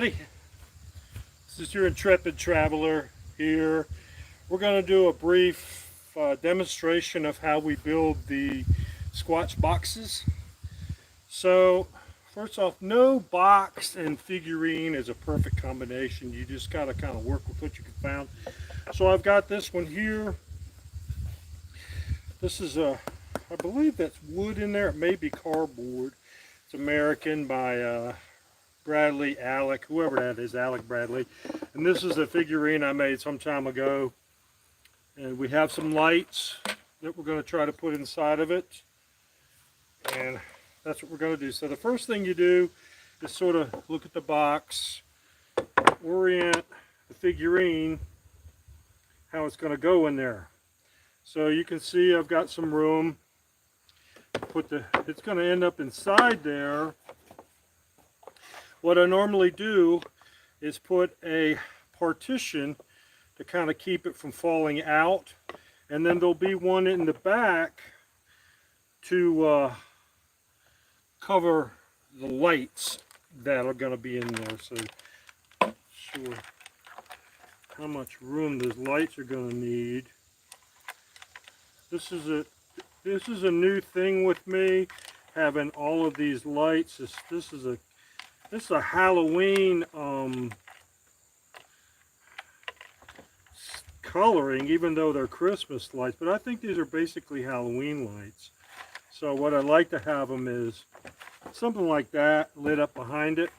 This is your intrepid traveler here. We're going to do a brief demonstration of how we build the Squatch boxes. So first off, no box and figurine is a perfect combination. You just got to kind of work with what you can find. So I've got this one here. This is I believe that's wood in there. It may be cardboard. It's American by Bradley, Alec, whoever that is, Alec Bradley. And this is a figurine I made some time ago. And we have some lights that we're going to try to put inside of it. And that's what we're going to do. So the first thing you do is sort of look at the box, orient the figurine, how it's going to go in there. So you can see I've got some room. It's going to end up inside there. What I normally do is put a partition to kind of keep it from falling out, and then there'll be one in the back to cover the lights that are going to be in there. So not sure how much room those lights are going to need. This is a new thing with me, having all of these lights. This is a Halloween coloring, even though they're Christmas lights. But I think these are basically Halloween lights. So what I like to have them is something like that lit up behind it.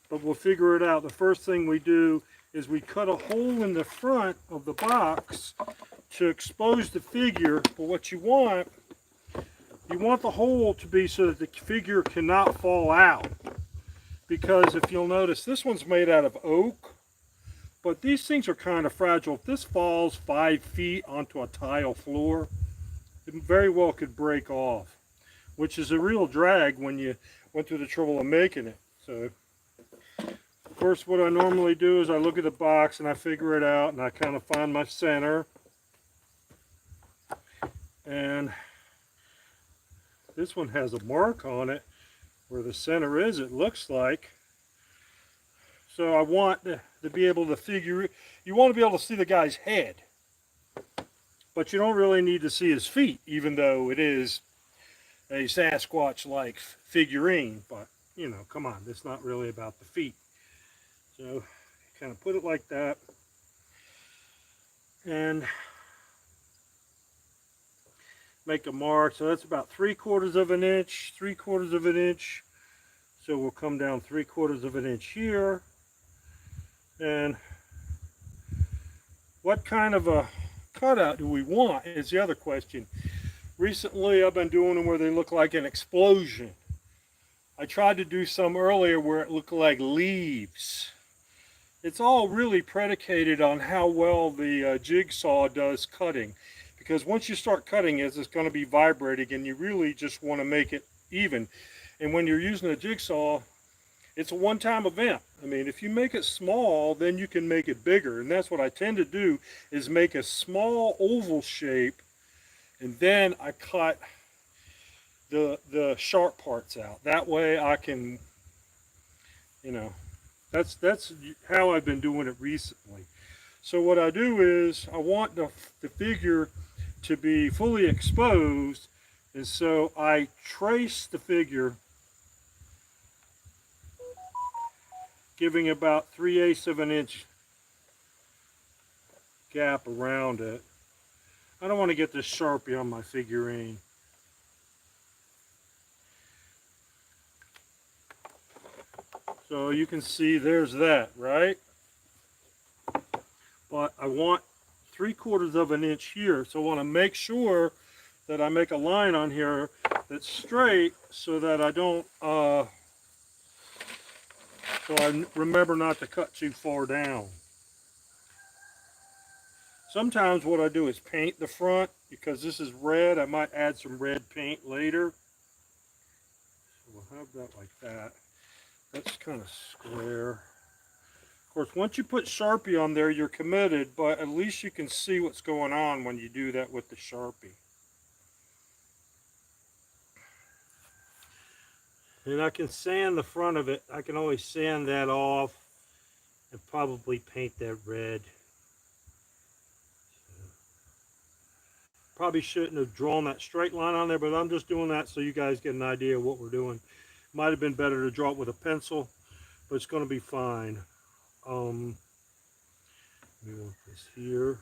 But we'll figure it out. The first thing we do is we cut a hole in the front of the box to expose the figure. But what you want the hole to be so that the figure cannot fall out. Because if you'll notice, this one's made out of oak, but these things are kind of fragile. If this falls 5 feet onto a tile floor, it very well could break off, which is a real drag when you went through the trouble of making it. So first, what I normally do is I look at the box and I figure it out, and I kind of find my center. And this one has a mark on it where the center is, it looks like. So I want to be able to figure it. You want to be able to see the guy's head, but you don't really need to see his feet, even though it is a Sasquatch-like figurine. But you know, come on, it's not really about the feet. So kind of put it like that, and make a mark. So that's about 3/4 of an inch, 3/4 of an inch. So we'll come down 3/4 of an inch here. And what kind of a cutout do we want is the other question. Recently I've been doing them where they look like an explosion. I tried to do some earlier where it looked like leaves. It's all really predicated on how well the jigsaw does cutting. Because once you start cutting it, it's going to be vibrating, and you really just want to make it even. And when you're using a jigsaw, it's a one-time event. I mean, if you make it small, then you can make it bigger. And that's what I tend to do, is make a small oval shape, and then I cut the sharp parts out. That way I can, you know, that's how I've been doing it recently. So what I do is I want the figure to be fully exposed, and so I trace the figure, giving about 3/8 of an inch gap around it. I don't want to get this Sharpie on my figurine. So you can see there's that, right? But I want 3/4 of an inch here, so I want to make sure that I make a line on here that's straight, so that I don't so I remember not to cut too far down. Sometimes what I do is paint the front, because this is red. I might add some red paint later. So we'll have that like that. That's kind of square. Of course, once you put Sharpie on there, you're committed, but at least you can see what's going on when you do that with the Sharpie. And I can sand the front of it. I can always sand that off and probably paint that red. Probably shouldn't have drawn that straight line on there, but I'm just doing that so you guys get an idea of what we're doing. Might have been better to draw it with a pencil, but it's going to be fine. We want this here.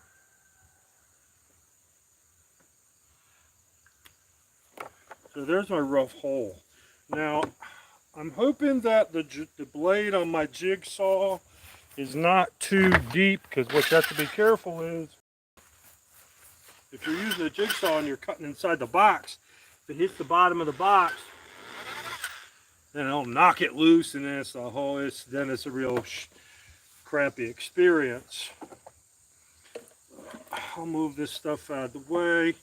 So there's my rough hole. Now, I'm hoping that the blade on my jigsaw is not too deep, because what you have to be careful is, if you're using a jigsaw and you're cutting inside the box, if it hits the bottom of the box, then it'll knock it loose, and then it's a whole, then it's a real crappy experience. I'll move this stuff out of the way.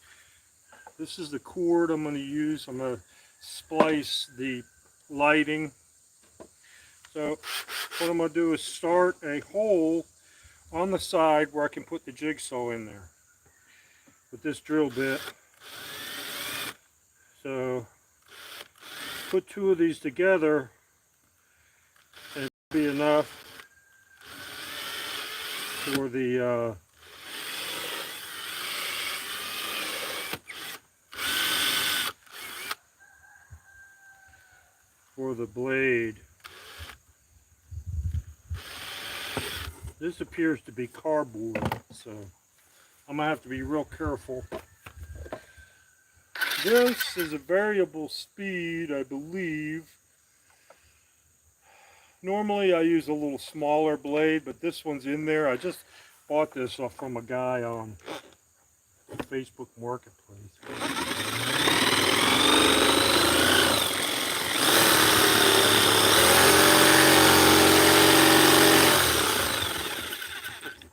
This is the cord I'm going to use. I'm going to splice the lighting. So what I'm going to do is start a hole on the side where I can put the jigsaw in there with this drill bit. So put two of these together and it'll be enough for the blade. This appears to be cardboard, so I'm gonna have to be real careful. This is a variable speed, I believe. Normally I use a little smaller blade, but this one's in there. I just bought this off from a guy on Facebook Marketplace.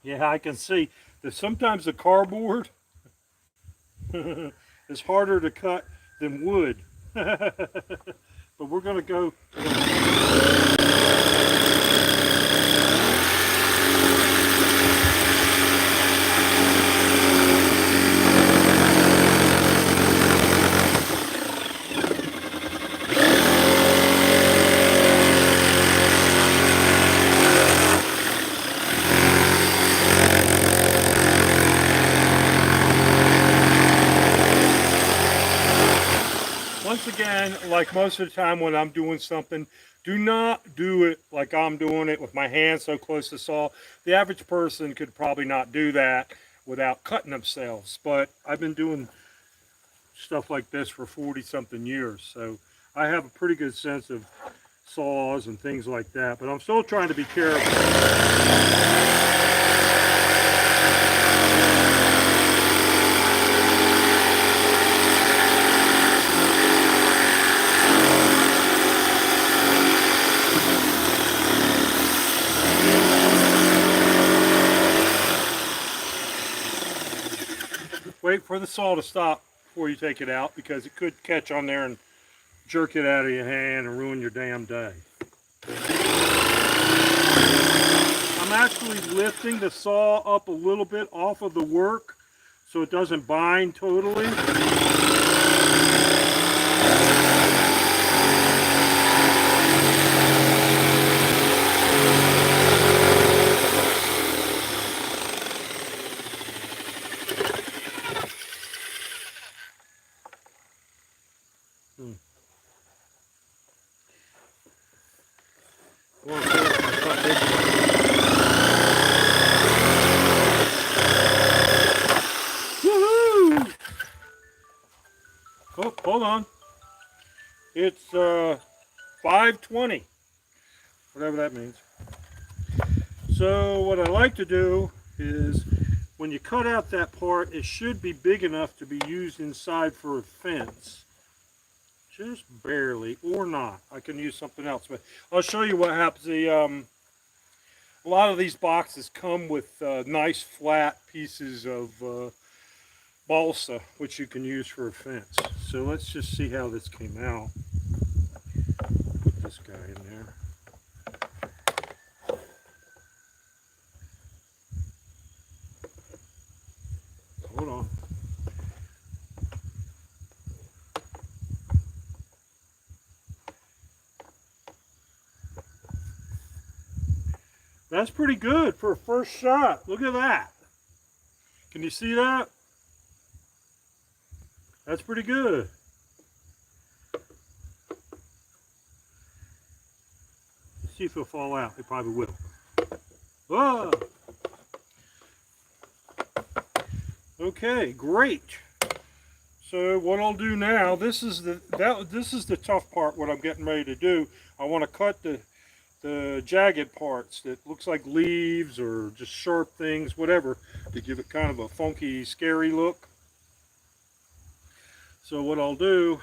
Yeah, I can see that sometimes the cardboard is harder to cut than wood. But we're going to go. Once again, like most of the time when I'm doing something, do not do it like I'm doing it with my hands so close to the saw. The average person could probably not do that without cutting themselves. But I've been doing stuff like this for 40-something years, so I have a pretty good sense of saws and things like that. But I'm still trying to be careful. Wait for the saw to stop before you take it out, because it could catch on there and jerk it out of your hand and ruin your damn day. I'm actually lifting the saw up a little bit off of the work so it doesn't bind totally. Woohoo! Oh, hold on. It's 5:20, whatever that means. So what I like to do is, when you cut out that part, it should be big enough to be used inside for a fence. Just barely, or not. I can use something else, but I'll show you what happens. A lot of these boxes come with nice flat pieces of balsa, which you can use for a fence. So let's just see how this came out. Put this guy in there. Hold on. That's pretty good for a first shot. Look at that. Can you see that? That's pretty good. Let's see if it'll fall out. It probably will. Whoa. Okay, great. So what I'll do now, this is the tough part, what I'm getting ready to do. I want to cut the jagged parts that looks like leaves or just sharp things, whatever, to give it kind of a funky, scary look. So what I'll do,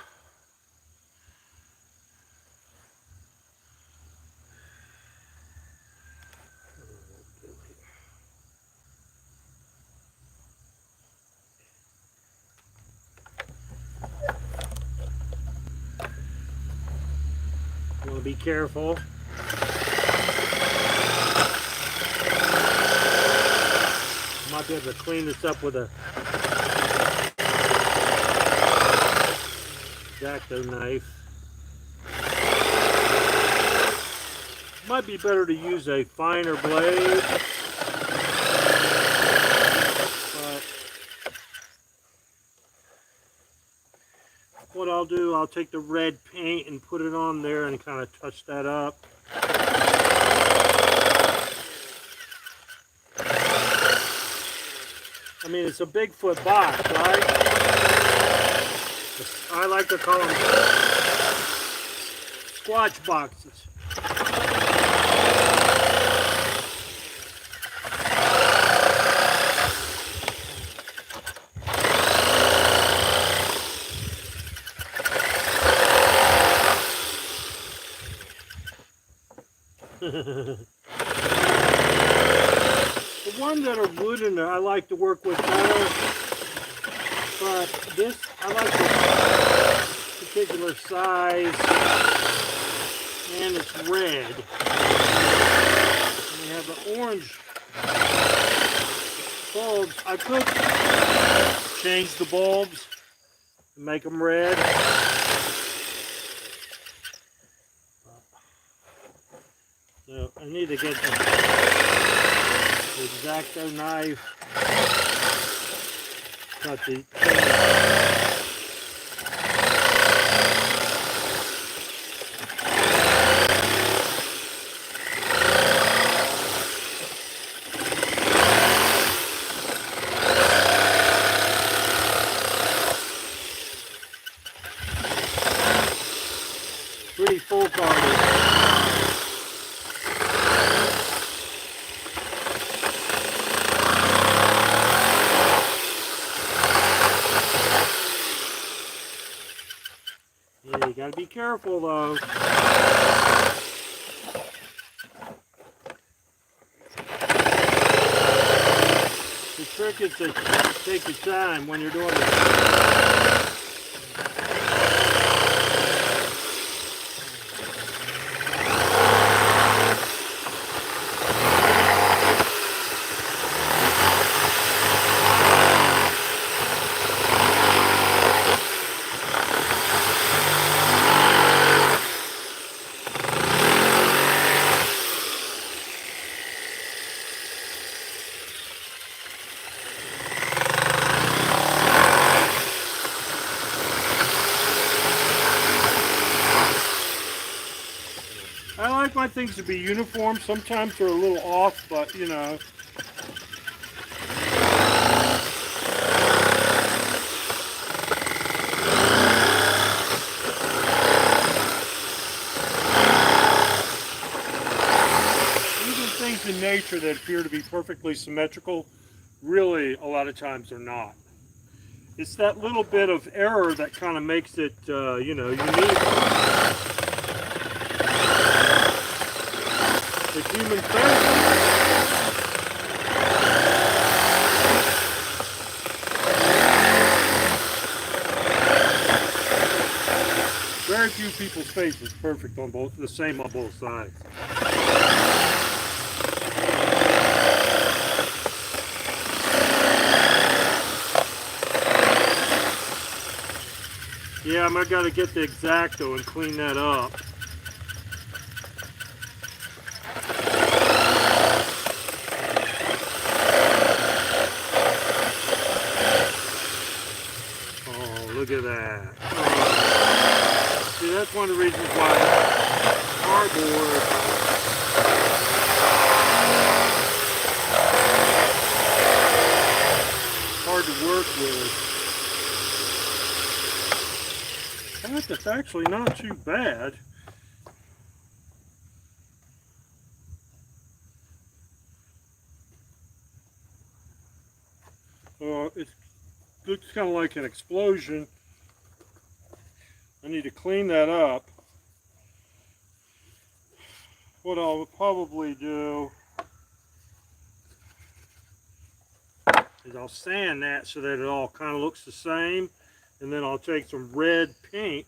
you want to be careful. Might be able to clean this up with a X-Acto knife. Might be better to use a finer blade. But what I'll do, I'll take the red paint and put it on there and kind of touch that up. I mean, it's a Bigfoot box, right? I like to call them squatch boxes. The ones that are wooden, I like to work with better, but this, I like this particular size, and it's red. And we have the orange bulbs. I could change the bulbs and make them red. So I need to get the X-Acto knife, cut the pretty full carded. Yeah, you gotta be careful though. The trick is to take your time when you're doing it. I like my things to be uniform. Sometimes they're a little off, but you know. Even things in nature that appear to be perfectly symmetrical, really a lot of times are not. It's that little bit of error that kind of makes it, you know, unique. The human face. Very few people's face is perfect on both, the same on both sides. Yeah, I got to get the X-Acto and clean that up. with. That's actually not too bad. It looks kind of like an explosion. I need to clean that up. What I'll probably do is I'll sand that so that it all kind of looks the same. And then I'll take some red paint.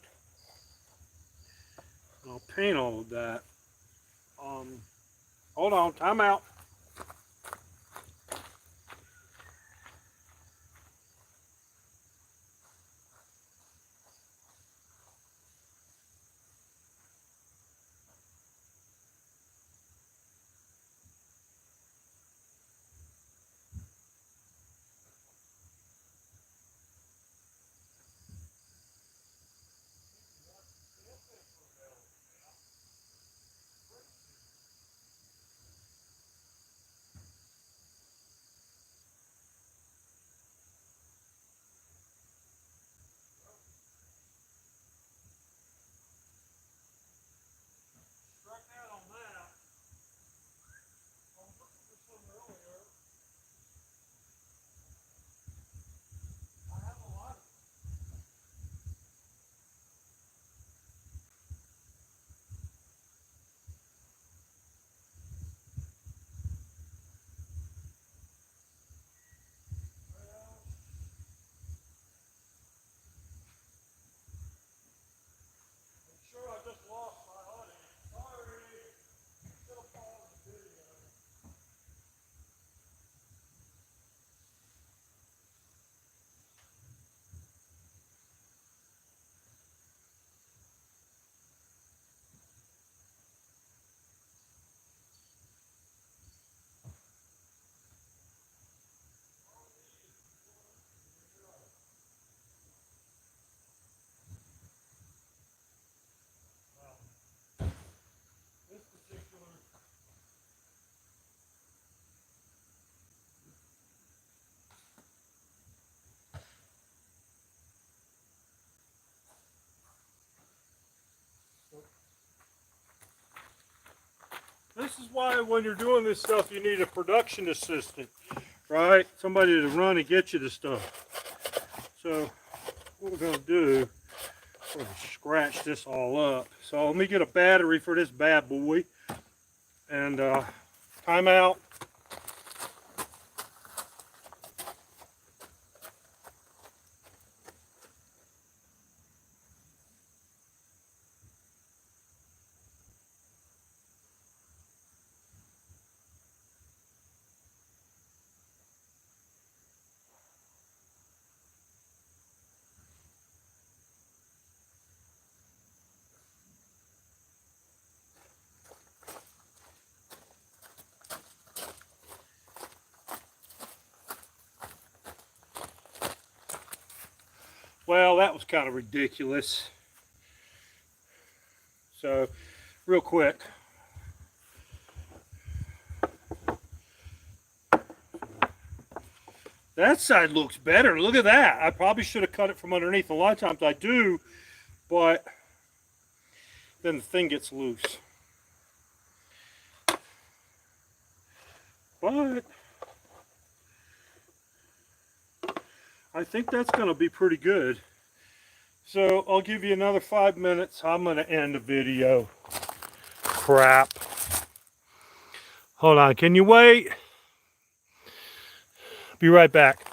And I'll paint all of that. Hold on, time out. This is why when you're doing this stuff, you need a production assistant, right? Somebody to run and get you the stuff. So what we're going to do, we're going to scratch this all up. So let me get a battery for this bad boy. And time out. Well, that was kind of ridiculous. So, real quick. That side looks better. Look at that. I probably should have cut it from underneath. A lot of times I do, but then the thing gets loose. But I think that's going to be pretty good. So I'll give you another 5 minutes. I'm going to end the video. Crap. Hold on. Can you wait? Be right back.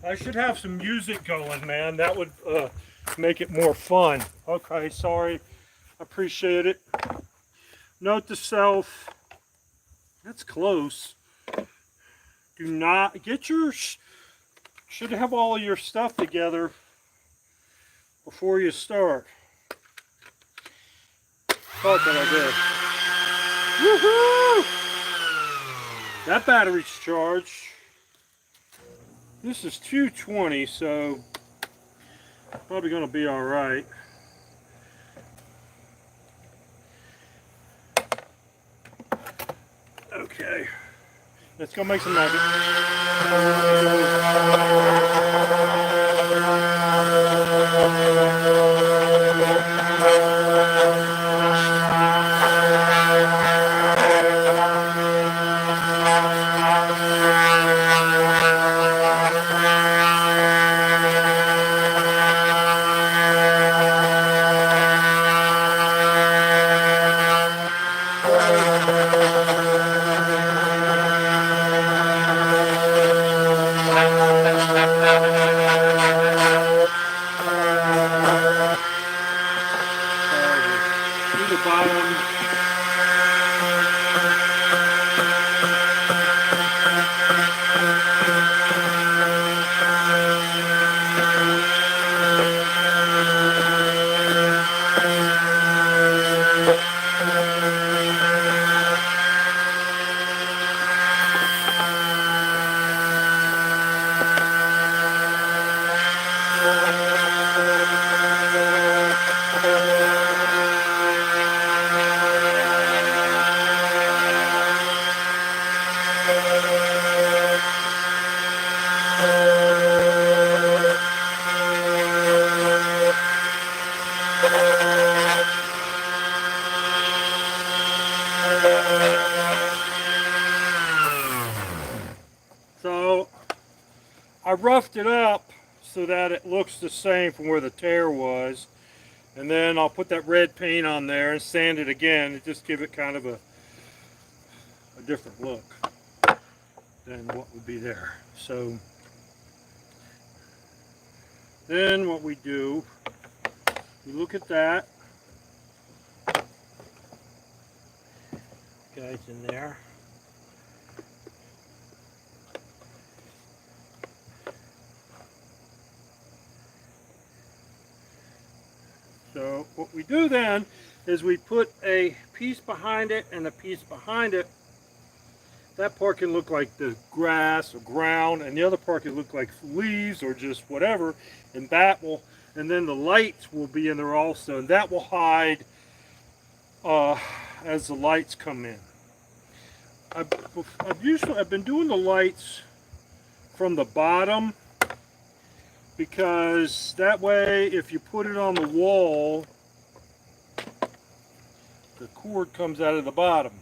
I should have some music going, man. That would make it more fun. Okay, sorry. Appreciate it. Note to self, that's close. Do not get your, should have all of your stuff together before you start. Thought that I did. Woohoo! That battery's charged. This is 220, so probably gonna be all right. Okay, let's go make some magic. So I roughed it up so that it looks the same from where the tear was, and then I'll put that red paint on there and sand it again and just give it kind of a different look than what would be there. So then what we do, we look at that. Okay, it's in there. So what we do then is we put a piece behind it and a piece behind it. That part can look like the grass or ground, and the other part can look like leaves or just whatever, and that will, and then the lights will be in there also, and that will hide as the lights come in. I've been doing the lights from the bottom, because that way if you put it on the wall, the cord comes out of the bottom.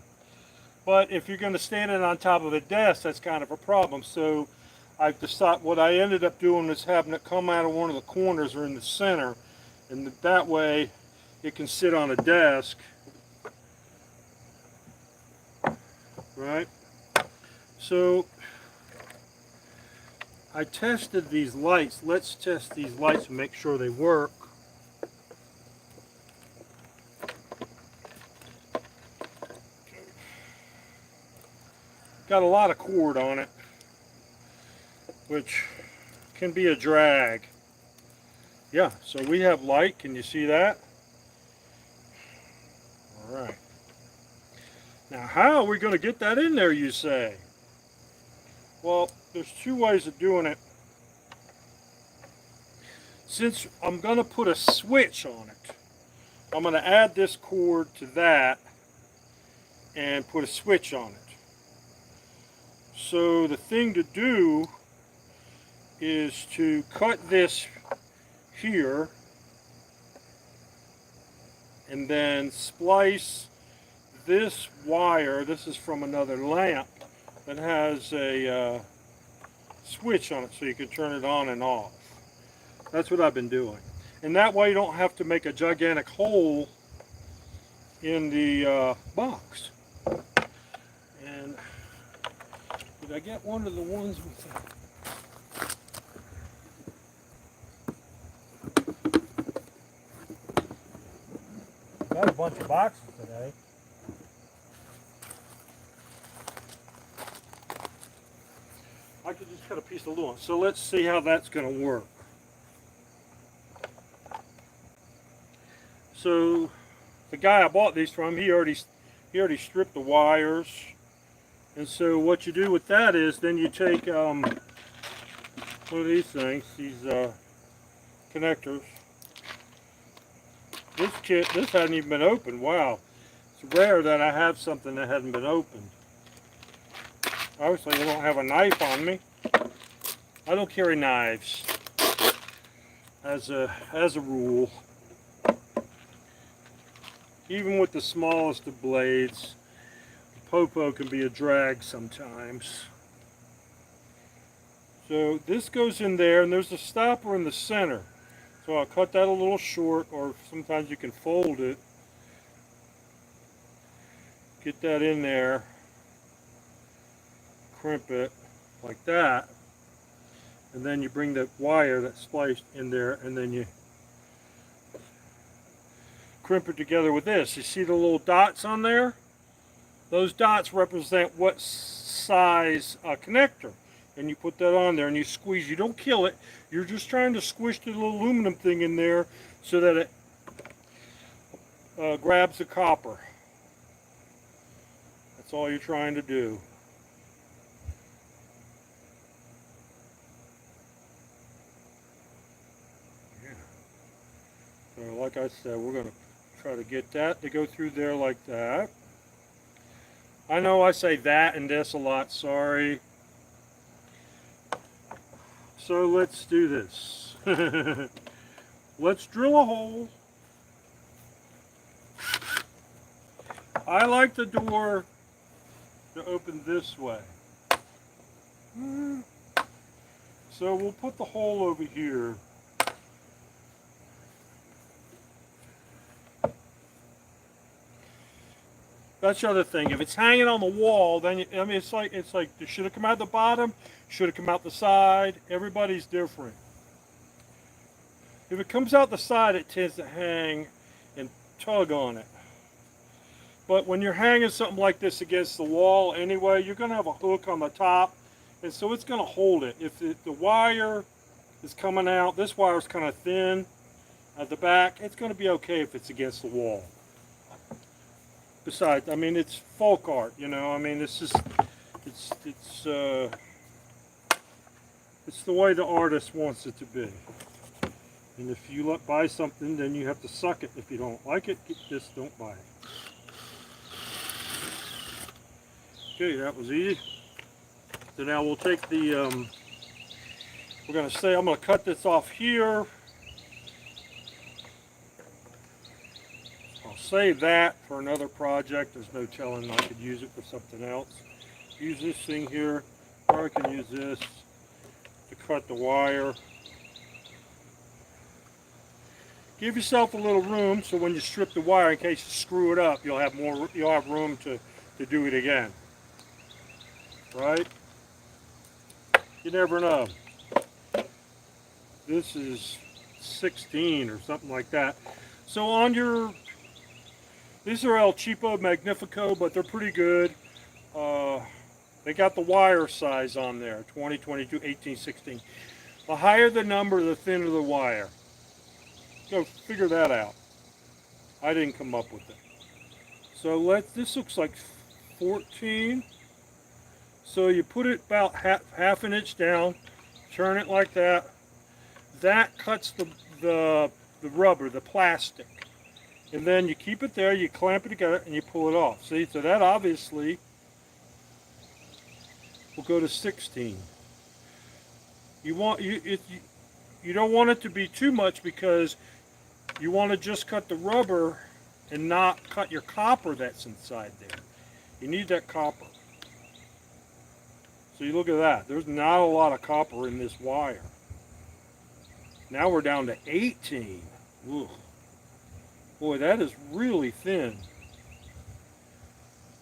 But if you're going to stand it on top of a desk, that's kind of a problem. So I've decided, what I ended up doing is having it come out of one of the corners or in the center, and that way it can sit on a desk, right? So I tested these lights. Let's test these lights and make sure they work. Got a lot of cord on it, which can be a drag. Yeah, so we have light. Can you see that? All right. Now, how are we going to get that in there, you say? Well, there's two ways of doing it. Since I'm going to put a switch on it, I'm going to add this cord to that and put a switch on it. So the thing to do is to cut this here and then splice this wire. This is from another lamp that has a switch on it, so you can turn it on and off. That's what I've been doing. And that way you don't have to make a gigantic hole in the box. And did I get one of the ones with the... Got a bunch of boxes today. I could just cut a piece of aluminum. So let's see how that's going to work. So the guy I bought these from, he already stripped the wires. And so what you do with that is then you take one of these things, these connectors. This hadn't even been opened. Wow. It's rare that I have something that hasn't been opened. Obviously I don't have a knife on me. I don't carry knives as a rule. Even with the smallest of blades, the popo can be a drag sometimes. So this goes in there, and there's a stopper in the center. So I'll cut that a little short, or sometimes you can fold it. Get that in there, crimp it like that, and then you bring the wire that's spliced in there, and then you crimp it together with this. You see the little dots on there? Those dots represent what size connector. And you put that on there and you squeeze. You don't kill it. You're just trying to squish the little aluminum thing in there so that it grabs the copper. That's all you're trying to do. Yeah. So like I said, we're going to try to get that to go through there like that. I know I say that and this a lot, sorry. So let's do this. Let's drill a hole. I like the door to open this way. So we'll put the hole over here. That's the other thing. If it's hanging on the wall, then I mean, it's like should it come out the bottom? Should it come out the side? Everybody's different. If it comes out the side, it tends to hang and tug on it. But when you're hanging something like this against the wall anyway, you're going to have a hook on the top, and so it's going to hold it. If the wire is coming out, this wire is kind of thin at the back, it's going to be okay if it's against the wall. Besides, I mean, it's folk art, you know. I mean, it's the way the artist wants it to be. And if you buy something, then you have to suck it. If you don't like it, just don't buy it. Okay, that was easy. So now we'll take the, I'm going to cut this off here. I'll save that for another project. There's no telling I could use it for something else. Use this thing here, or I can use this to cut the wire. Give yourself a little room so when you strip the wire, in case you screw it up, you'll have room to do it again. Right? You never know. This is 16 or something like that. So on your, these are El Cheapo Magnifico, but they're pretty good. They got the wire size on there, 20, 22, 18, 16. The higher the number, the thinner the wire. Go figure that out. I didn't come up with it. So this looks like 14. So you put it about half an inch down, turn it like that. That cuts the rubber, the plastic. And then you keep it there, you clamp it together, and you pull it off. See, so that obviously will go to 16. You don't want it to be too much because you want to just cut the rubber and not cut your copper that's inside there. You need that copper. So you look at that. There's not a lot of copper in this wire. Now we're down to 18. Ooh. Boy, that is really thin.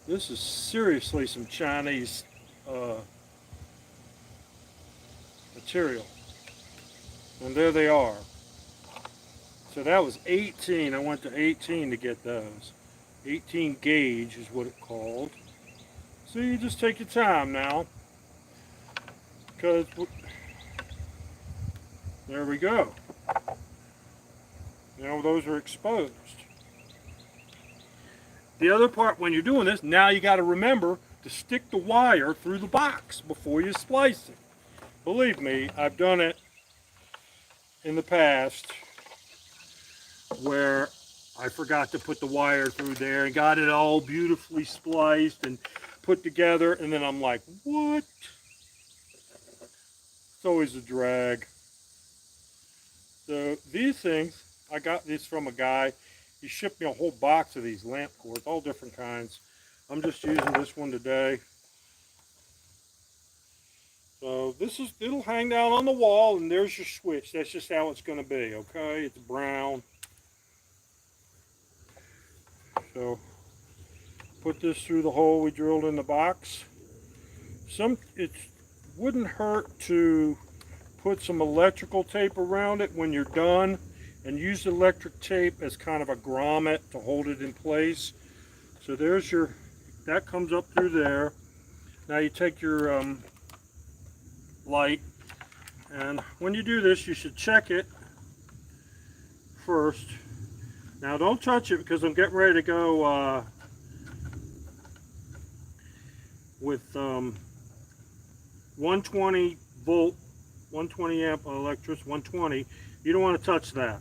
This is seriously some Chinese material. And there they are. So that was 18. I went to 18 to get those. 18 gauge is what it's called. So you just take your time now. Because there we go. Now those are exposed. The other part when you're doing this, now you got to remember to stick the wire through the box before you splice it. Believe me, I've done it in the past where I forgot to put the wire through there and got it all beautifully spliced and put together, and then I'm like, what? It's always a drag. So these things, I got this from a guy. He shipped me a whole box of these lamp cords, all different kinds. I'm just using this one today. So it'll hang down on the wall, and there's your switch. That's just how it's going to be, okay? It's brown. So put this through the hole we drilled in the box. It wouldn't hurt to put some electrical tape around it when you're done, and use electric tape as kind of a grommet to hold it in place. So there's that comes up through there. Now you take your light, and when you do this, you should check it first. Now don't touch it because I'm getting ready to go with 120 volt, 120 amp electricity, 120. You don't want to touch that.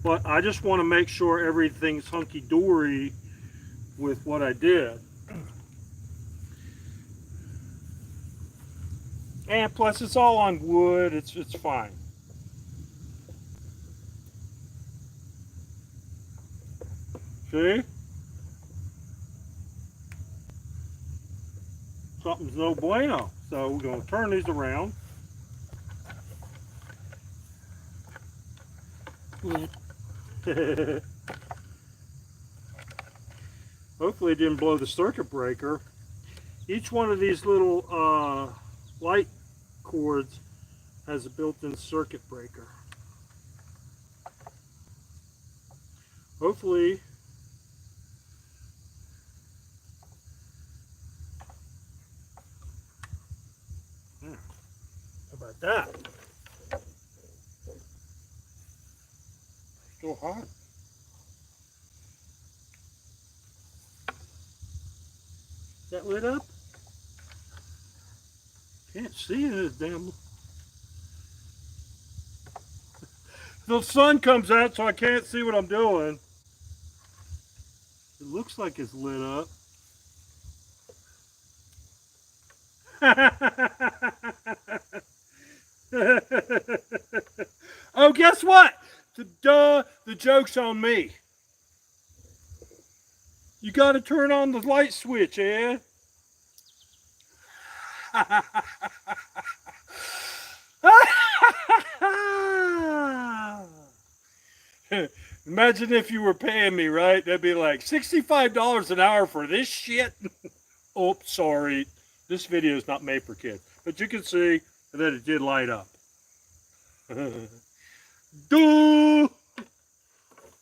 But I just want to make sure everything's hunky-dory with what I did. And plus it's all on wood, it's fine. See? Something's no bueno. So we're going to turn these around. Hopefully it didn't blow the circuit breaker. Each one of these little light cords has a built-in circuit breaker. Hopefully how about that? Still hot. Is that lit up? Can't see it, this damn. The sun comes out, so I can't see what I'm doing. It looks like it's lit up. Oh, guess what? The joke's on me. You got to turn on the light switch, Ed. Imagine if you were paying me, right? That'd be like $65 an hour for this shit. Oh, sorry. This video is not made for kids. But you can see that it did light up. Duh!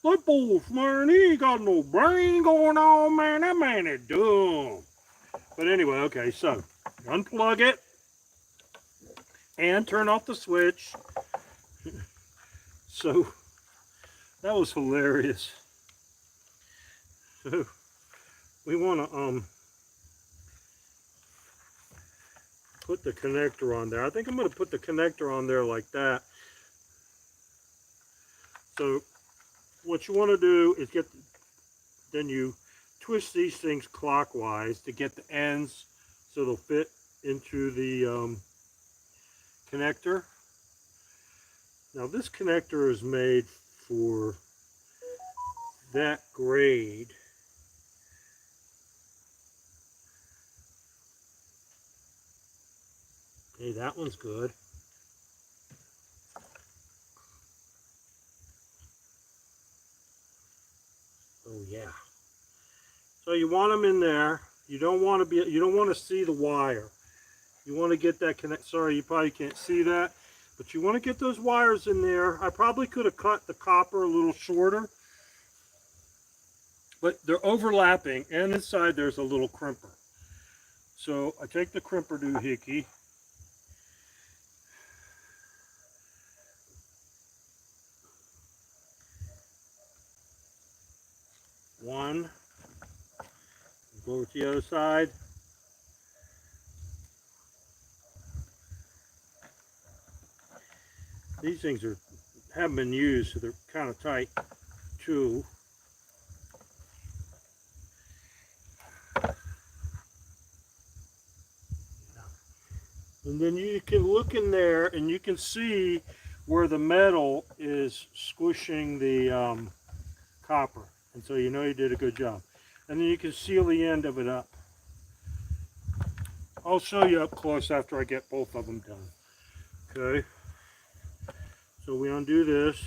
That boy, man, he ain't got no brain going on, man. That man is dumb. But anyway, okay, so unplug it and turn off the switch. So that was hilarious. So we want to put the connector on there. I think I'm going to put the connector on there like that. So what you want to do is then you twist these things clockwise to get the ends so they'll fit into the connector. Now this connector is made for that grade. Okay, that one's good. Oh yeah. So you want them in there. You don't want to see the wire. You want to get that connect. Sorry, you probably can't see that, But you want to get those wires in there. I probably could have cut the copper a little shorter, but they're overlapping, and inside there's a little crimper. So I take the crimper doohickey, one, go over to the other side. These things haven't been used, so they're kind of tight. Two. And then you can look in there and you can see where the metal is squishing the copper. And so you know you did a good job. And then you can seal the end of it up. I'll show you up close after I get both of them done. Okay. So we undo this.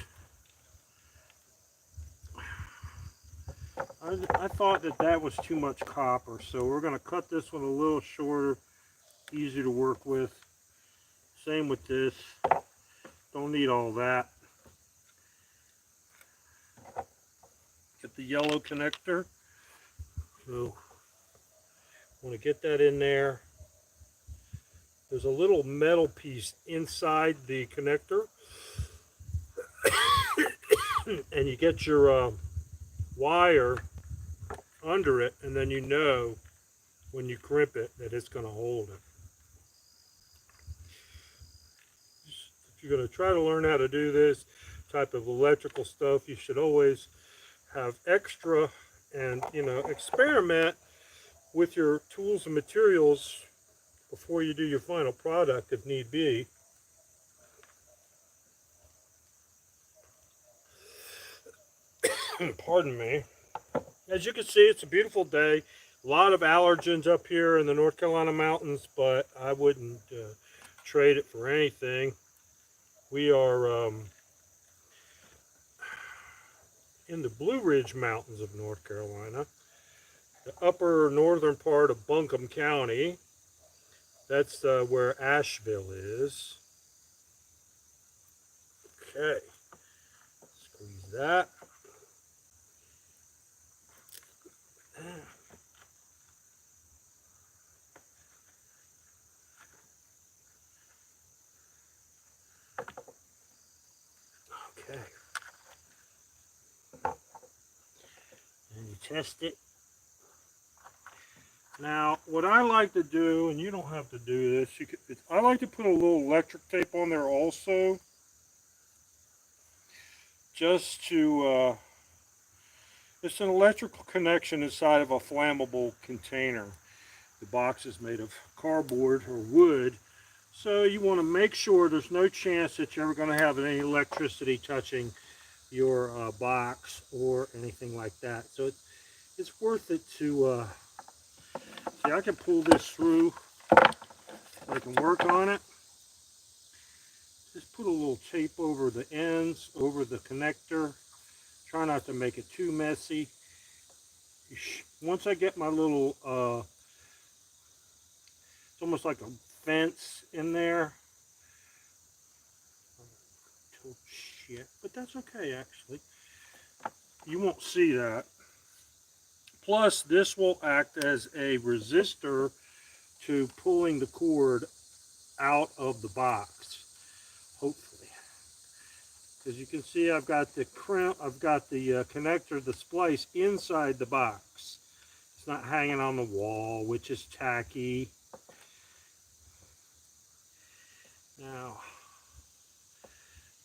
I thought that was too much copper, so we're going to cut this one a little shorter, easy to work with. Same with this. Don't need all that. Get the yellow connector. So I want to get that in there. There's a little metal piece inside the connector. And you get your wire under it, and then you know when you crimp it that it's going to hold it. If you're going to try to learn how to do this type of electrical stuff, you should always have extra and, you know, experiment with your tools and materials before you do your final product if need be. Pardon me. As you can see, it's a beautiful day. A lot of allergens up here in the North Carolina mountains, but I wouldn't trade it for anything. We are in the Blue Ridge Mountains of North Carolina, the upper northern part of Buncombe County. That's where Asheville is. Okay, squeeze that. Okay. And you test it. Now, what I like to do, and you don't have to do this, I like to put a little electric tape on there also, just to, it's an electrical connection inside of a flammable container. The box is made of cardboard or wood, so you want to make sure there's no chance that you're ever going to have any electricity touching your box or anything like that. So it's worth it to, see, I can pull this through, I can work on it. Just put a little tape over the ends, over the connector. Try not to make it too messy. Once I get my little, it's almost like a fence in there. Oh, shit, but that's okay actually. You won't see that. Plus, this will act as a resistor to pulling the cord out of the box, hopefully. As you can see, I've got the connector, the splice inside the box. It's not hanging on the wall, which is tacky. Now,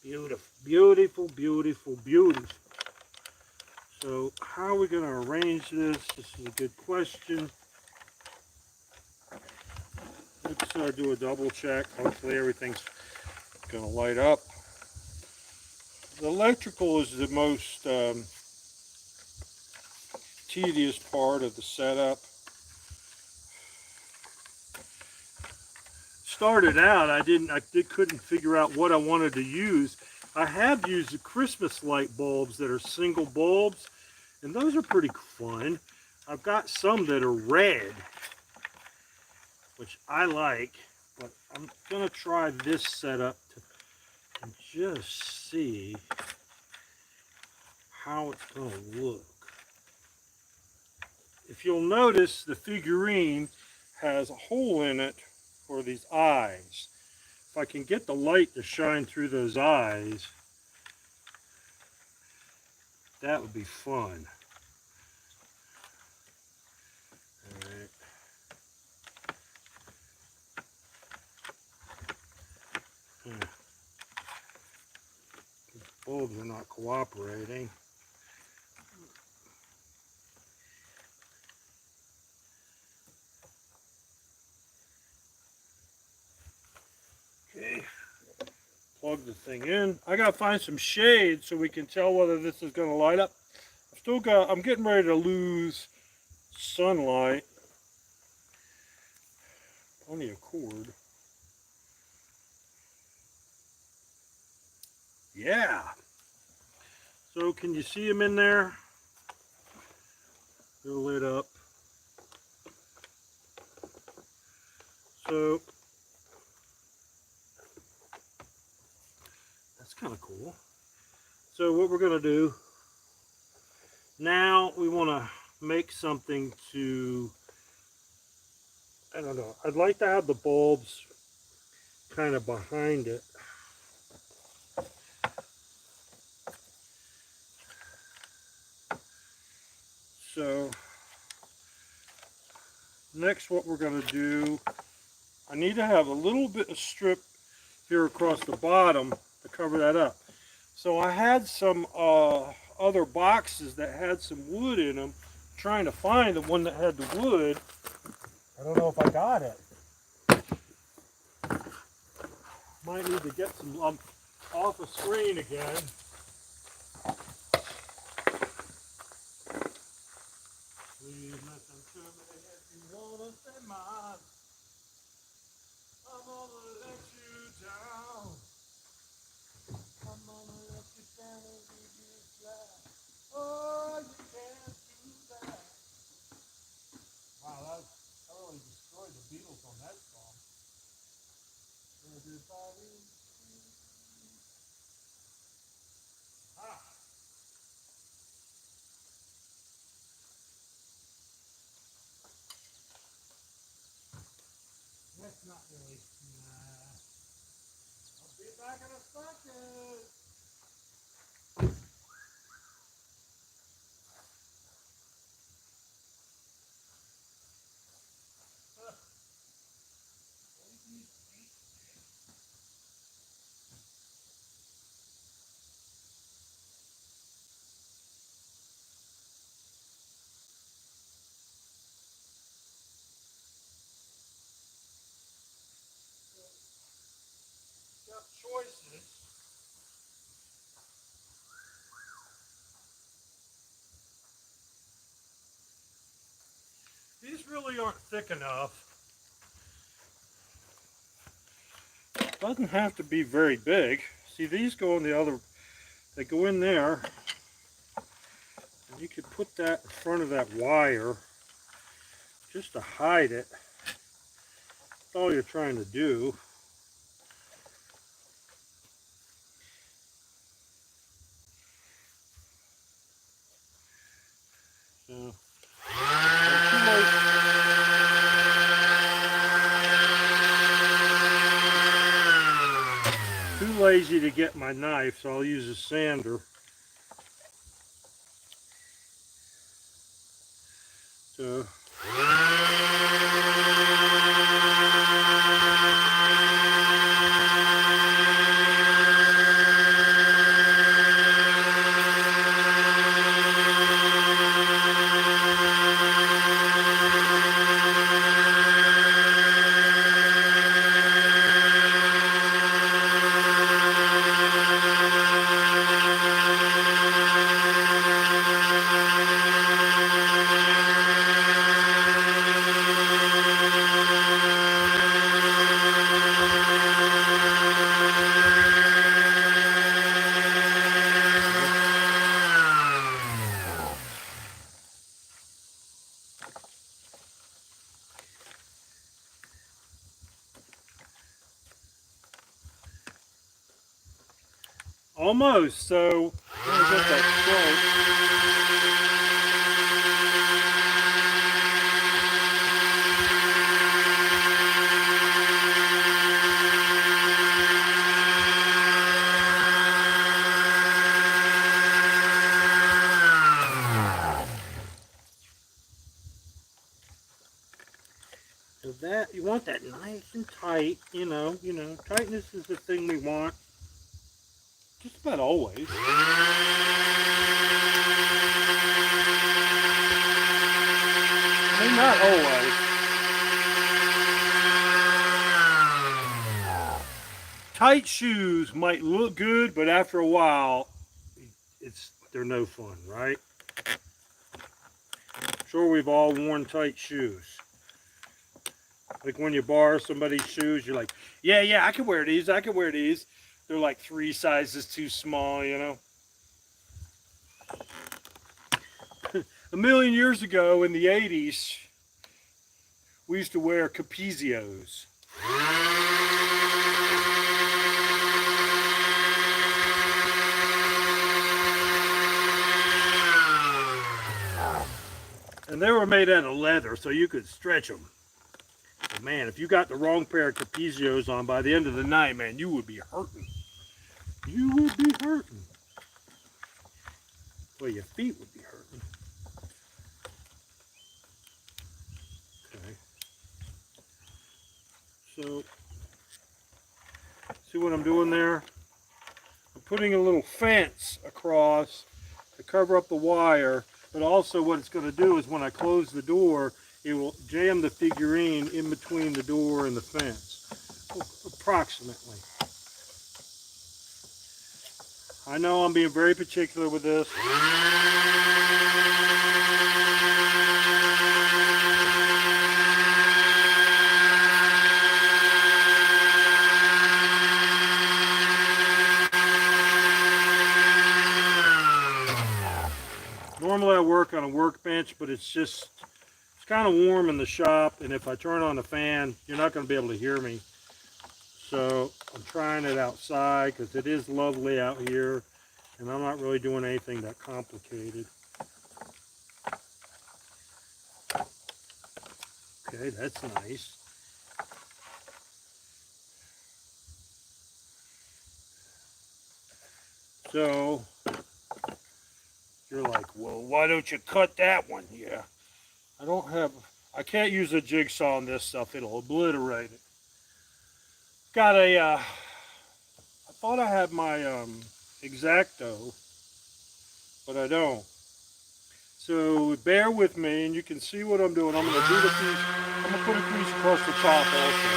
beautiful, beautiful, beautiful, beautiful. So how are we going to arrange this? This is a good question. Let's do a double check. Hopefully everything's going to light up. The electrical is the most tedious part of the setup. Started out, I couldn't figure out what I wanted to use. I have used the Christmas light bulbs that are single bulbs, and those are pretty fun. I've got some that are red, which I like, but I'm gonna try this setup and just see how it's going to look. If you'll notice, the figurine has a hole in it for these eyes. If I can get the light to shine through those eyes, that would be fun. All right. The bulbs are not cooperating. Okay, plug the thing in. I gotta find some shade so we can tell whether this is gonna light up. I'm getting ready to lose sunlight. Plenty of cord. Yeah. So can you see them in there? They're lit up. So that's kind of cool. So what we're going to do now, we want to make something to, I don't know, I'd like to have the bulbs kind of behind it. So next what we're going to do, I need to have a little bit of strip here across the bottom to cover that up. So I had some other boxes that had some wood in them, trying to find the one that had the wood. I don't know if I got it. Might need to get some off the screen again. Please listen to me if you wanna stay mine. I'm gonna let you down. I'm gonna let you down and leave you flat. Oh, you can't do that. Wow, that really destroyed the Beatles on that song. Everybody. Ah. That's not really. Nah. I'll be back in a second. Got choices. These really aren't thick enough. Doesn't have to be very big. See, these go in the other, they go in there. And you could put that in front of that wire just to hide it. That's all you're trying to do. So, too lazy to get my knife, so I'll use a sander. So Almost. So let me get that straight. So that you want that nice and tight, tightness is the thing we want. Just about always. I mean, not always. Tight shoes might look good, but after a while, they're no fun, right? Sure, we've all worn tight shoes. Like when you borrow somebody's shoes, you're like, yeah, I can wear these. I can wear these. They're like 3 sizes too small, A million years ago in the 80s, we used to wear capizios. And they were made out of leather, so you could stretch them. But man, if you got the wrong pair of capizios on, by the end of the night, man, you would be hurting. You would be hurting. Well, your feet would be hurting. Okay. So, see what I'm doing there? I'm putting a little fence across to cover up the wire, but also what it's going to do is when I close the door, it will jam the figurine in between the door and the fence, approximately. I know I'm being very particular with this. Normally I work on a workbench, but it's kind of warm in the shop, and if I turn on the fan, you're not going to be able to hear me. So I'm trying it outside because it is lovely out here, and I'm not really doing anything that complicated. Okay, that's nice. So you're like, well, why don't you cut that one? Yeah, I can't use a jigsaw on this stuff. It'll obliterate it. I thought I had my X-Acto, but I don't. So bear with me, and you can see what I'm doing. I'm going to do the piece. I'm going to put a piece across the top also.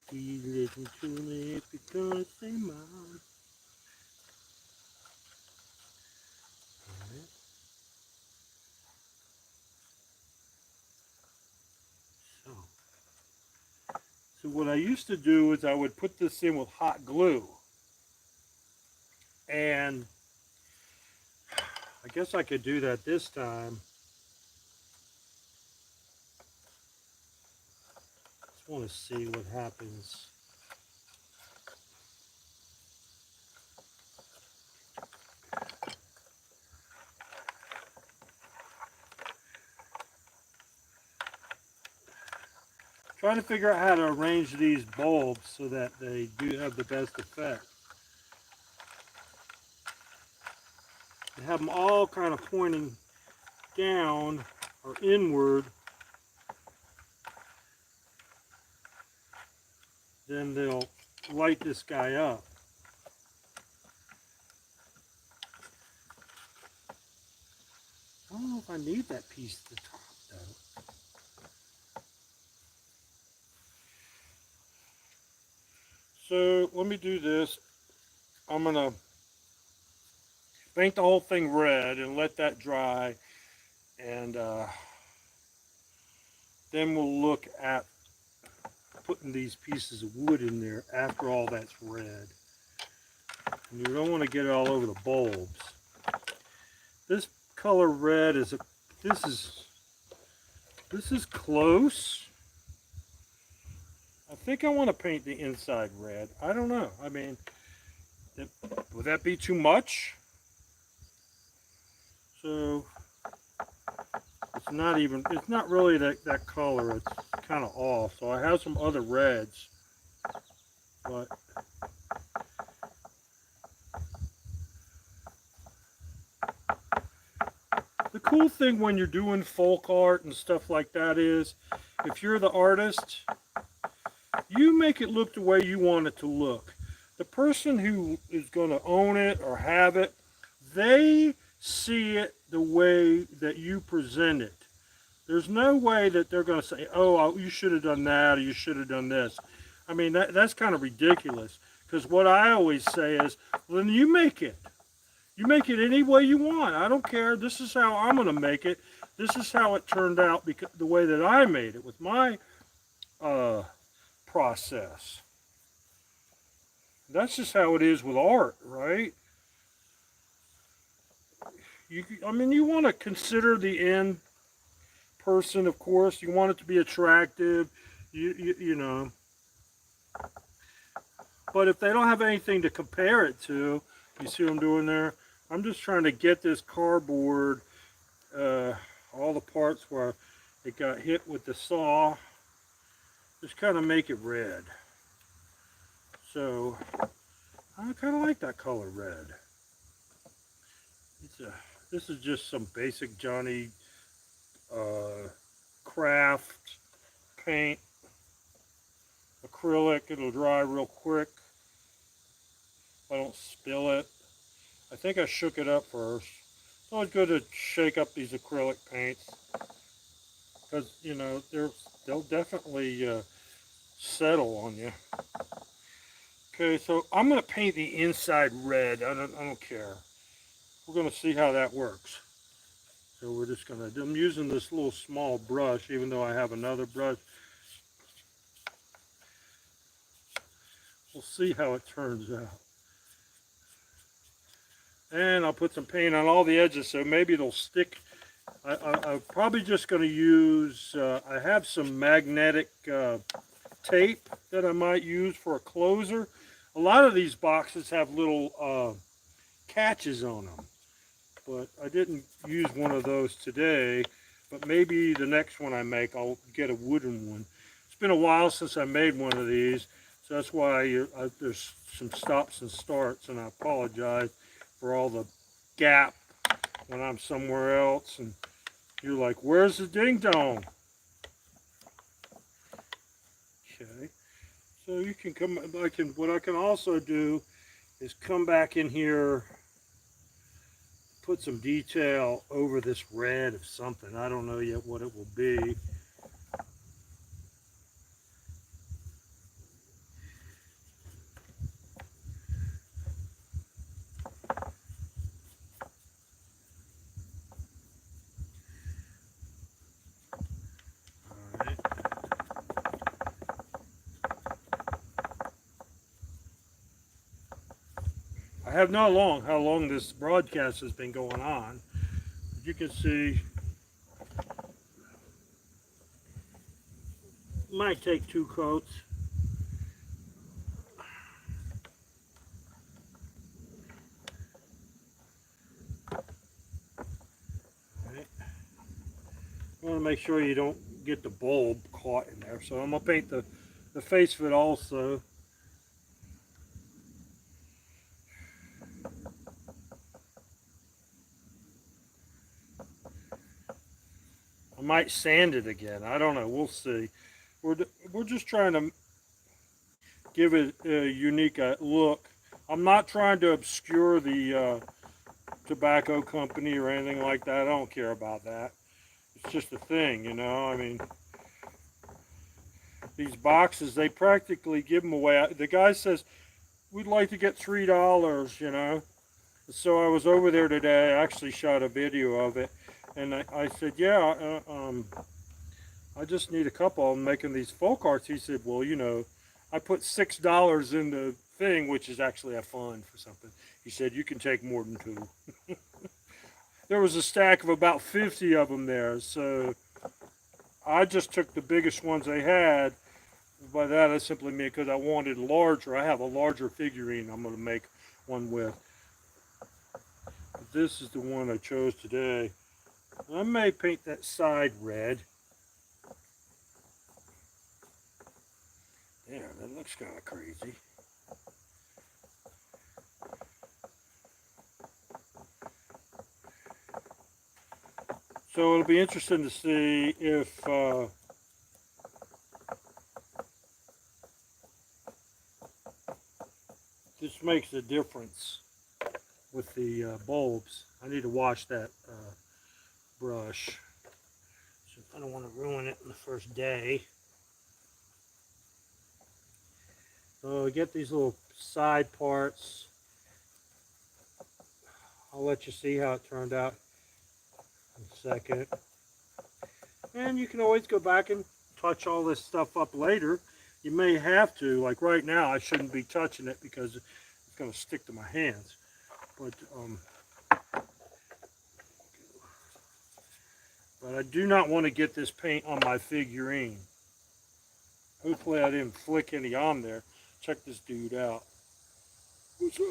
Please listen to me because they mine. So what I used to do is I would put this in with hot glue. And I guess I could do that this time. Just want to see what happens. Trying to figure out how to arrange these bulbs so that they do have the best effect. They have them all kind of pointing down or inward. Then they'll light this guy up. I don't know if I need that piece at the top though. So let me do this. I'm gonna paint the whole thing red and let that dry, and then we'll look at putting these pieces of wood in there after all that's red. And you don't want to get it all over the bulbs. This color red is this is close. I think I want to paint the inside red. I don't know. I mean, would that be too much? So it's not really that color. It's kind of off. So I have some other reds, but the cool thing when you're doing folk art and stuff like that is, if you're the artist, you make it look the way you want it to look. The person who is going to own it or have it, they see it the way that you present it. There's no way that they're going to say, oh, you should have done that, or you should have done this. I mean, that's kind of ridiculous. Because what I always say is, well, then you make it. You make it any way you want. I don't care. This is how I'm going to make it. This is how it turned out, because the way that I made it with my process. That's just how it is with art, right? I mean, you want to consider the end person, of course. You want it to be attractive, you know. But if they don't have anything to compare it to, you see what I'm doing there? I'm just trying to get this cardboard, all the parts where it got hit with the saw, just kind of make it red. So I kind of like that color red. This is just some basic Johnny craft paint, acrylic. It'll dry real quick if I don't spill it. I think I shook it up first. It's always good to shake up these acrylic paints, because you know they'll definitely settle on you. Okay, so I'm going to paint the inside red. I don't care. We're going to see how that works. So we're just going to, I'm using this little small brush, even though I have another brush. We'll see how it turns out. And I'll put some paint on all the edges, so maybe it'll stick. I'm probably just going to use, I have some magnetic tape that I might use for a closer. A lot of these boxes have little catches on them, but I didn't use one of those today. But maybe the next one I make, I'll get a wooden one. It's been a while since I made one of these, so that's why there's some stops and starts, and I apologize for all the gap when I'm somewhere else and you're like, where's the ding dong? Okay, so you can come, what I can also do is come back in here, put some detail over this red of something. I don't know yet what it will be. I have not long how long this broadcast has been going on. As you can see, might take 2 coats. Right. You want to make sure you don't get the bulb caught in there. So I'm going to paint the face of it also. I might sand it again. I don't know. We'll see. We're just trying to give it a unique look. I'm not trying to obscure the tobacco company or anything like that. I don't care about that. It's just a thing, you know. I mean, these boxes, they practically give them away. The guy says, we'd like to get $3, you know. So I was over there today. I actually shot a video of it. And I said, yeah, I just need a couple. I'm making these folk arts. He said, well, you know, I put $6 in the thing, which is actually a fund for something. He said, you can take more than 2. There was a stack of about 50 of them there. So I just took the biggest ones they had. By that, I simply mean because I wanted larger. I have a larger figurine I'm going to make one with. But this is the one I chose today. I may paint that side red. Yeah, that looks kind of crazy. So it'll be interesting to see if this makes a difference with the bulbs. I need to wash that brush. So I don't want to ruin it in the first day. So I get these little side parts. I'll let you see how it turned out in a second. And you can always go back and touch all this stuff up later. You may have to, like right now, I shouldn't be touching it because it's going to stick to my hands. But I do not want to get this paint on my figurine. Hopefully I didn't flick any on there. Check this dude out. What's up?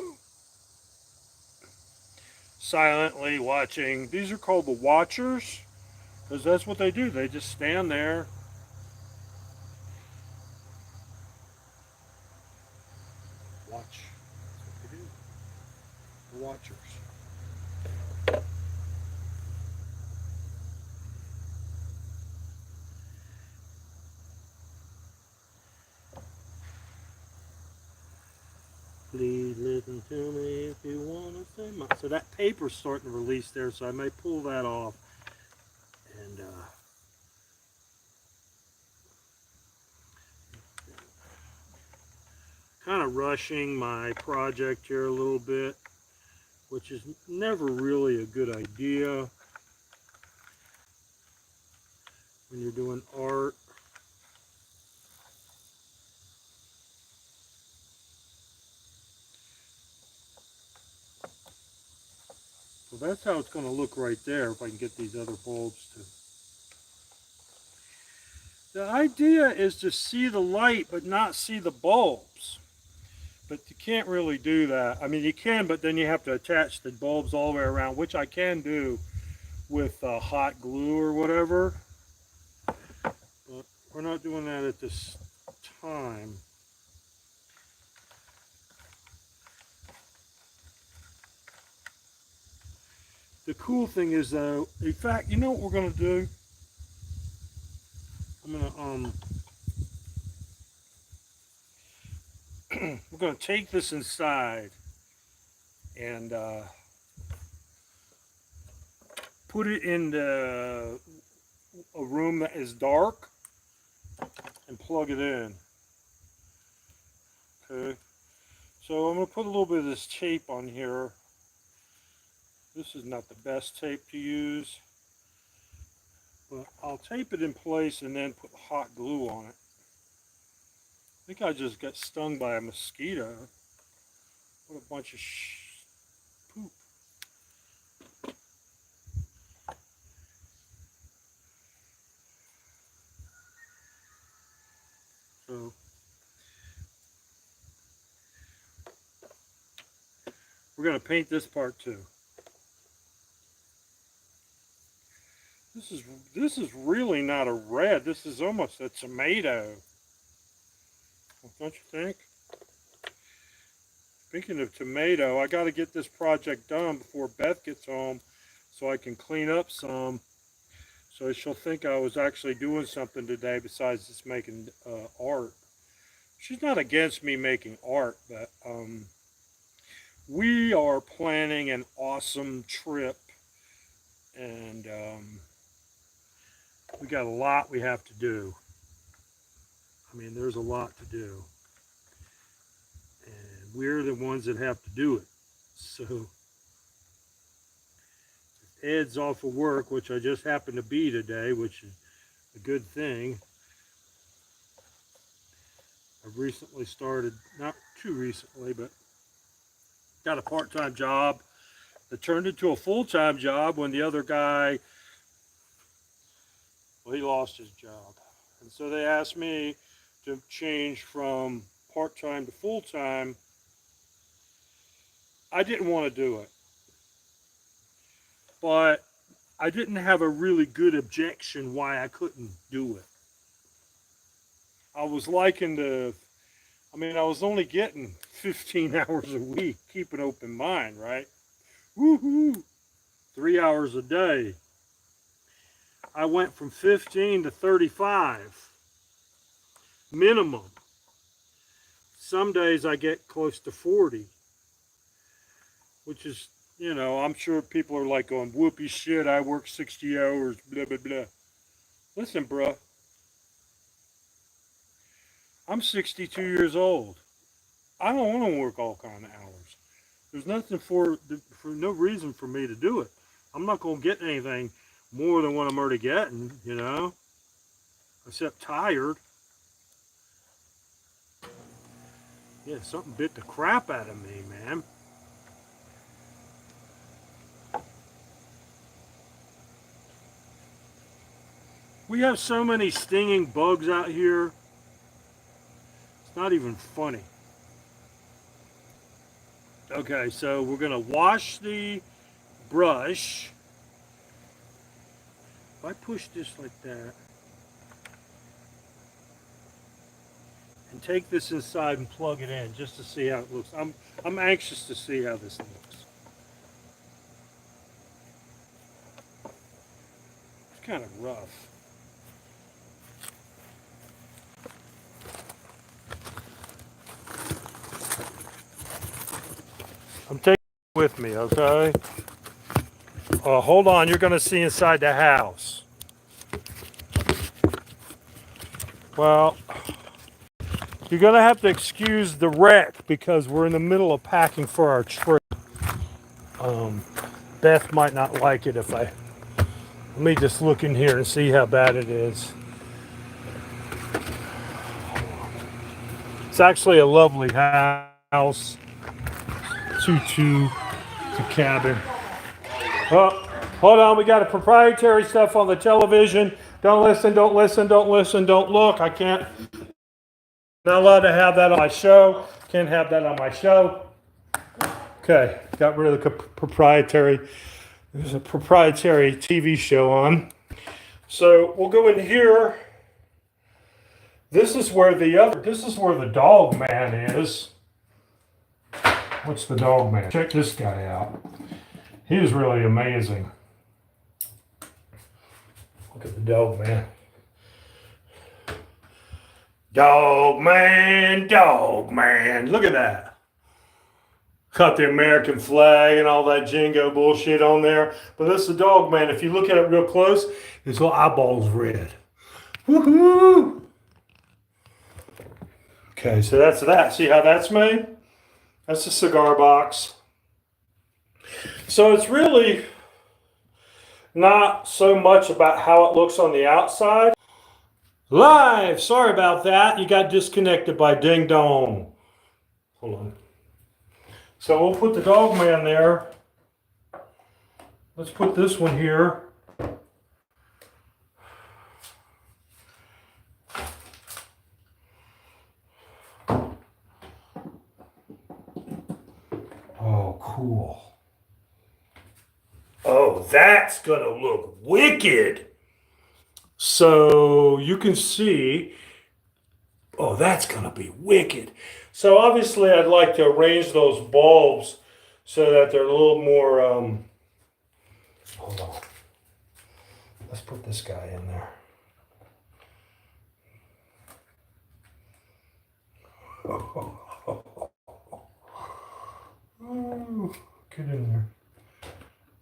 Silently watching. These are called the Watchers, because that's what they do. They just stand there. Watch. That's what they do. The Watchers. Please listen to me if you want to say my... So that paper's starting to release there, so I may pull that off. And kind of rushing my project here a little bit, which is never really a good idea when you're doing art. So that's how it's going to look right there if I can get these other bulbs to. The idea is to see the light but not see the bulbs. But you can't really do that. I mean, you can, but then you have to attach the bulbs all the way around, which I can do with hot glue or whatever. But we're not doing that at this time. The cool thing is though, in fact, you know what we're going to do? I'm going to, we're going to take this inside and put it in a room that is dark and plug it in. Okay. So I'm going to put a little bit of this tape on here. This is not the best tape to use, but I'll tape it in place and then put hot glue on it. I think I just got stung by a mosquito. What a bunch of poop. So we're going to paint this part too. This is really not a red. This is almost a tomato. Don't you think? Speaking of tomato, I got to get this project done before Beth gets home so I can clean up some. So she'll think I was actually doing something today besides just making art. She's not against me making art, but we are planning an awesome trip. And we got a lot we have to do. I mean, there's a lot to do. And we're the ones that have to do it. So Ed's off of work, which I just happened to be today, which is a good thing. I've recently started, not too recently, but got a part-time job that turned into a full-time job when the other guy, well, he lost his job. And so they asked me to change from part-time to full-time. I didn't want to do it, but I didn't have a really good objection why I couldn't do it. I was liking I was only getting 15 hours a week, keep an open mind, right? Woohoo! 3 hours a day. I went from 15 to 35 minimum. Some days I get close to 40, which is, you know, I'm sure people are like going, whoopee shit, I work 60 hours, blah, blah, blah. Listen, bruh, I'm 62 years old. I don't want to work all kind of hours. There's nothing for no reason for me to do it. I'm not going to get anything more than what I'm already getting, you know, except tired. Yeah, something bit the crap out of me, man. We have so many stinging bugs out here. It's not even funny. Okay, so we're going to wash the brush. If I push this like that and take this inside and plug it in just to see how it looks. I'm anxious to see how this looks. It's kind of rough. I'm taking it with me, okay? Hold on, you're going to see inside the house. Well, you're going to have to excuse the wreck because we're in the middle of packing for our trip. Beth might not like it if I... Let me just look in here and see how bad it is. It's actually a lovely house. 2-2, it's a cabin. Oh, hold on, we got a proprietary stuff on the television. Don't listen, don't listen, don't listen, don't look. I can't. Not allowed to have that on my show. Can't have that on my show. Okay, got rid of the proprietary. There's a proprietary TV show on. So we'll go in here. This is where the dog man is. What's the dog man? Check this guy out. He is really amazing. Look at the dog man. Dog man, dog man. Look at that. Got the American flag and all that jingo bullshit on there. But this is the dog man. If you look at it real close, his little eyeball's red. Woohoo! Okay, so that's that. See how that's made? That's a cigar box. So it's really not so much about how it looks on the outside. Live! Sorry about that. You got disconnected by ding dong. Hold on. So we'll put the dog man there. Let's put this one here. Oh, cool. Oh, that's gonna look wicked. So you can see, oh, that's gonna be wicked. So obviously I'd like to arrange those bulbs so that they're a little more, hold on. Let's put this guy in there. Ooh, get in there.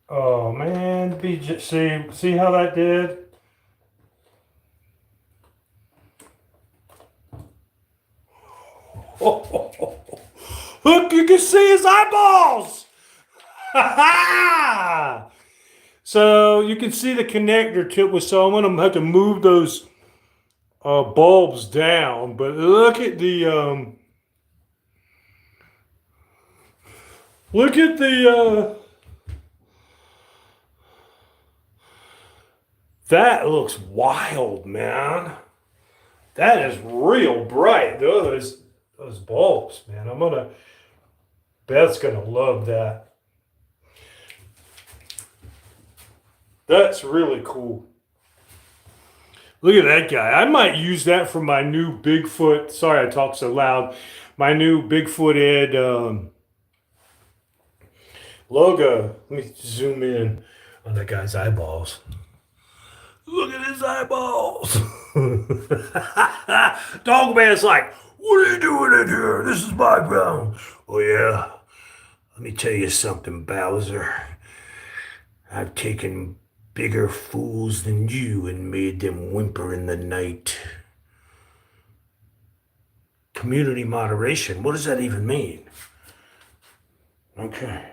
Oh man, see how that did? Look, you can see his eyeballs. So you can see the connector tip was, so I'm going to have to move those bulbs down. But look at the that looks wild, man. That is real bright. Those bulbs, man. Beth's gonna love that. That's really cool. Look at that guy. I might use that for my new Bigfoot. Sorry I talk so loud. My new Bigfoot Ed logo. Let me zoom in on that guy's eyeballs. Look at his eyeballs. Dogman's like, what are you doing in here? This is my ground. Oh, yeah. Let me tell you something, Bowser. I've taken bigger fools than you and made them whimper in the night. Community moderation. What does that even mean? Okay.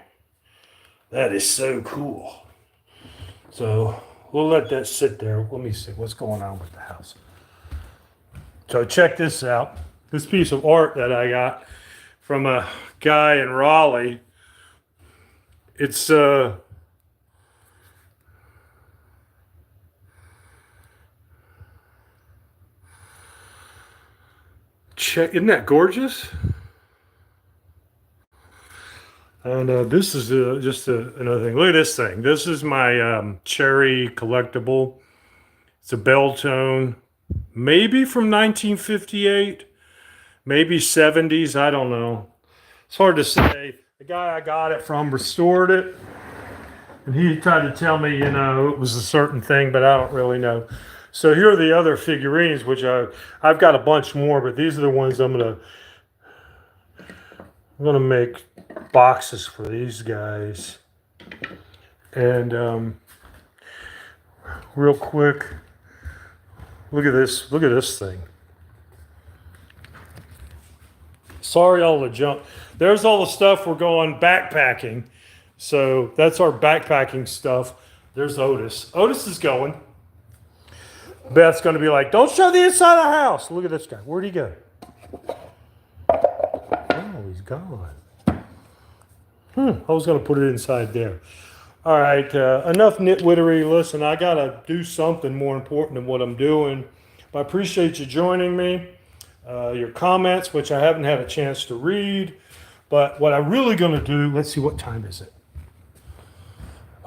That is so cool. So we'll let that sit there. Let me see what's going on with the house. So check this out. This piece of art that I got from a guy in Raleigh. It's isn't that gorgeous? And this is just another thing. Look at this thing. This is my cherry collectible. It's a bell tone, maybe from 1958, maybe 70s. I don't know. It's hard to say. The guy I got it from restored it, and he tried to tell me, it was a certain thing, but I don't really know. So here are the other figurines, which I've got a bunch more, but these are the ones I'm gonna make boxes for these guys. And real quick, look at this thing. Sorry, all the junk. There's all the stuff we're going backpacking. So that's our backpacking stuff. There's Otis. Otis is going. Beth's going to be like, don't show the inside of the house. Look at this guy. Where'd he go? Oh, he's gone. I was going to put it inside there. All right, enough nitwittery. Listen, I got to do something more important than what I'm doing. But I appreciate you joining me. Your comments, which I haven't had a chance to read. But what I'm really going to do, let's see, what time is it?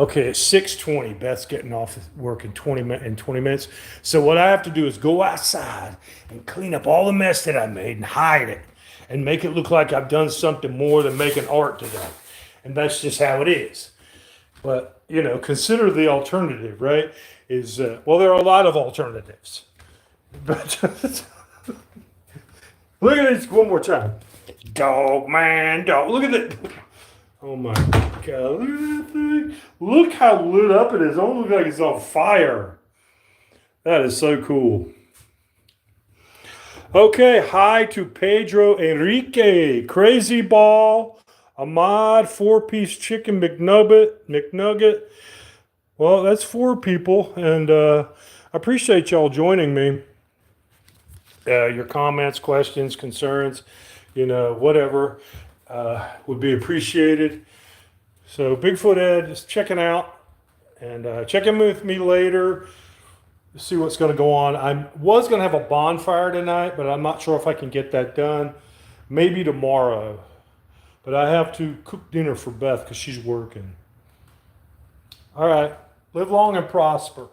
Okay, it's 6:20. Beth's getting off work in 20 minutes. So what I have to do is go outside and clean up all the mess that I made and hide it and make it look like I've done something more than making art today. And that's just how it is. But, consider the alternative, right? There are a lot of alternatives. But look at this one more time. Dog, man, dog. Look at it. Oh my God, look at that thing. Look how lit up it is. It almost looks like it's on fire. That is so cool. Okay, hi to Pedro Enrique, Crazy Ball, Ahmad, 4-piece chicken McNugget. Well, that's 4 people, and I appreciate y'all joining me. Your comments, questions, concerns, whatever. Would be appreciated. So Bigfoot Ed is checking out, and check in with me later to see what's going to go on. I was going to have a bonfire tonight, but I'm not sure if I can get that done. Maybe tomorrow. But I have to cook dinner for Beth because she's working. All right. Live long and prosper.